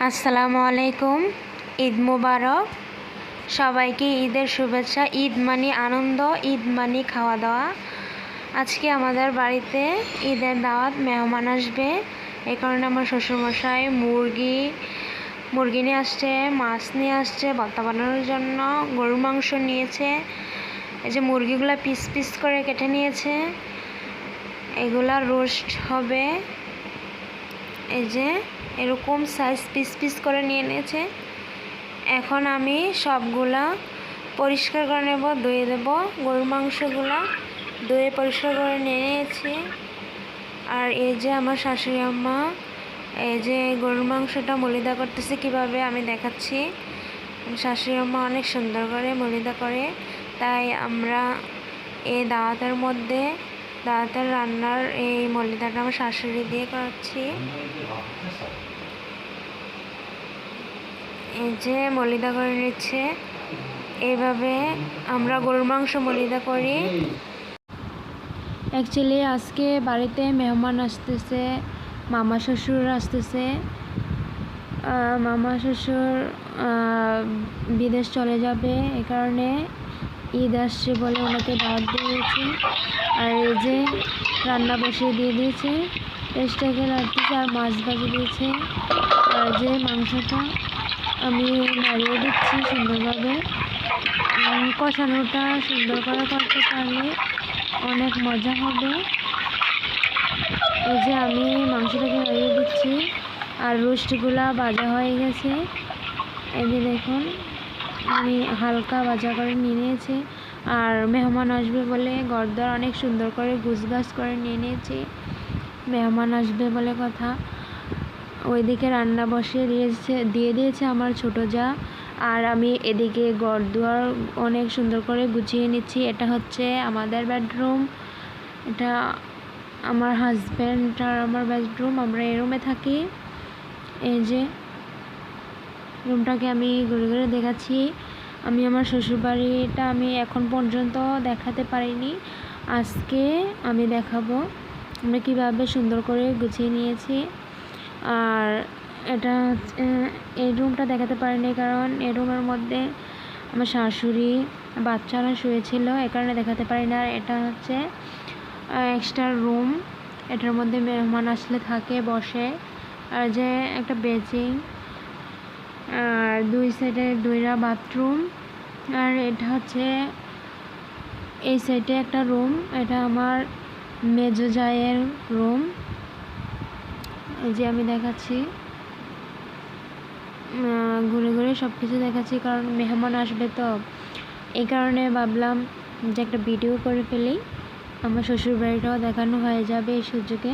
আসসালামু আলাইকুম। ঈদ মুবারক। সবাইকে ঈদের শুভেচ্ছা। ঈদ মানে আনন্দ, ঈদ মানে খাওয়া দাওয়া। আজকে আমাদের বাড়িতে ঈদের দাওয়াত, মেহমান আসবে। এই কারণে আমার শ্বশুরমশাই মুরগি নিয়ে আসছে, মাছ নিয়ে আসছে ভর্তা বানানোর জন্য, গরুর মাংস নিয়েছে। এই যে মুরগিগুলো পিস পিস করে কেটে নিয়েছে, এগুলা রোস্ট হবে। এই যে এরকম সাইজ পিস পিস করে নিয়ে নিয়েছে। এখন আমি সবগুলা পরিষ্কার করে নেব, ধুয়ে দেব। গরুর মাংসগুলা ধুয়ে পরিষ্কার করে নিয়ে নিয়েছি। আর এই যে আমার শাশুড়ি আম্মা এই যে গরুর মাংসটা মলিদা করতেছে কিভাবে আমি দেখাচ্ছি। শাশুড়ি আম্মা অনেক সুন্দর করে মলিদা করে, তাই আমরা এই দাওয়াতের রান্নার এই মলিদাটা আমার শাশুড়ি দিয়ে করাচ্ছি। এই যে মলিদা করে নিচ্ছে। এইভাবে আমরা গরুর মাংস মলিদা করি। অ্যাকচুয়ালি আজকে বাড়িতে মেহমান আসতেছে, মামা শ্বশুর আসতেছে। মামা শ্বশুর বিদেশ চলে যাবে, এই কারণে ঈদ আসছে বলে ওনাকে দাওয়াত দিয়েছি। আর এই যে রান্না বসিয়ে দিয়ে দিয়েছে, টেস্টটাকে রাখতেছে আর মাছ ভাজি দিয়েছে। আর যে মাংসটা আমি নাড়িয়ে দিচ্ছি সুন্দরভাবে। কষানোটা সুন্দর করে করতে পারলে অনেক মজা হবে। এই যে আমি মাংসটাকে নাড়িয়ে দিচ্ছি আর রোস্টগুলা ভাজা হয়ে গেছে। এই যে দেখুন আমি হালকা ভাজা করে নিয়ে নিয়েছি। আর মেহমান আসবে বলে ঘরদোর অনেক সুন্দর করে গুছগাছ করে নিয়ে নিয়েছি। মেহমান আসবে বলে কথা। ওইদিকে রান্না বসিয়ে দিয়ে দিয়েছে আমার ছোটো যা। আর আমি এদিকে ঘরদুয়ার অনেক সুন্দর করে গুছিয়ে নিচ্ছি। এটা হচ্ছে আমাদের বেডরুম, এটা আমার হাজব্যান্ড আর আমার বেডরুম। আমরা এই রুমে থাকি। এই যে রুমটাকে আমি ঘুরে ঘুরে দেখাচ্ছি। আমি আমার শ্বশুরবাড়িটা আমি এখন পর্যন্ত দেখাতে পারিনি, আজকে আমি দেখাবো আমরা কীভাবে সুন্দর করে গুছিয়ে নিয়েছি। আর এটা এই রুমটা দেখাতে পারিনি কারণ এই রুমের মধ্যে আমার শাশুড়ি বাচ্চারা শুয়েছিল, এই কারণে দেখাতে পারি না। আর এটা হচ্ছে এক্সট্রা রুম, এটার মধ্যে মেহমান আসলে থাকে বসে। আর যে একটা বেসিং আর দুই সাইডে দুইটা বাথরুম। আর এটা হচ্ছে এই সাইডে একটা রুম, এটা আমার মেজো জায়ের রুম। এই যে আমি দেখাচ্ছি, ঘুরে ঘুরে সব কিছু দেখাচ্ছি কারণ মেহমান আসবে তো, এই কারণে ভাবলাম যে একটা ভিডিও করে ফেলি, আমার শ্বশুরবাড়িটাও দেখানো হয়ে যাবে এই সুযোগে।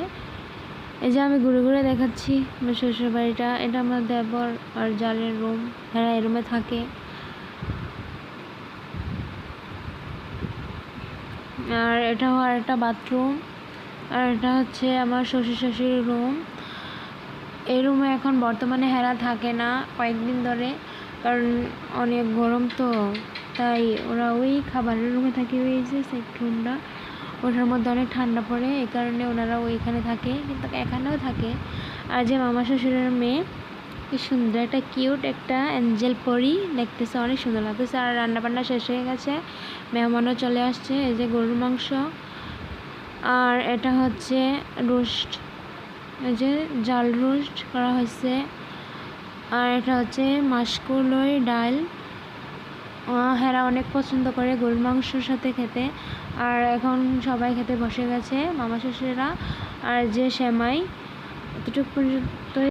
এই যে আমি ঘুরে ঘুরে দেখাচ্ছি আমার শ্বশুরবাড়িটা। এটা আমার দেবর আর জালের রুম, এরা এই রুমে থাকে। আর এটাও আর একটা বাথরুম। আর এটা হচ্ছে আমার শ্বশুর শাশুড়ির রুম। এই রুমে এখন বর্তমানে হেরা থাকে না কয়েকদিন ধরে, কারণ অনেক গরম তো, তাই ওরা ওই খাবারের রুমে থাকে। ওই যে সেট রুমটা, ওটার মধ্যে অনেক ঠান্ডা পড়ে, এই কারণে ওনারা ওইখানে থাকে, কিন্তু এখানেও থাকে। আর যে মামা শ্বশুরের মেয়ে, কি সুন্দর একটা কিউট একটা অ্যাঞ্জেল পরি, দেখতেছে অনেক সুন্দর লাগতেছে। আর রান্নাবান্না শেষ হয়ে গেছে, মেহমানও চলে আসছে। এই যে গরুর মাংস, আর এটা হচ্ছে রোস্ট, এই যে জাল রোস্ট করা হয়েছে। আর এটা হচ্ছে মাসকলাই ডাল, হেরা অনেক পছন্দ করে গরুর মাংসর সাথে খেতে। আর এখন সবাই খেতে বসে গেছে মামা শ্বশুরেরা। আর যে সেমাই, এতটুকু পর্যন্ত।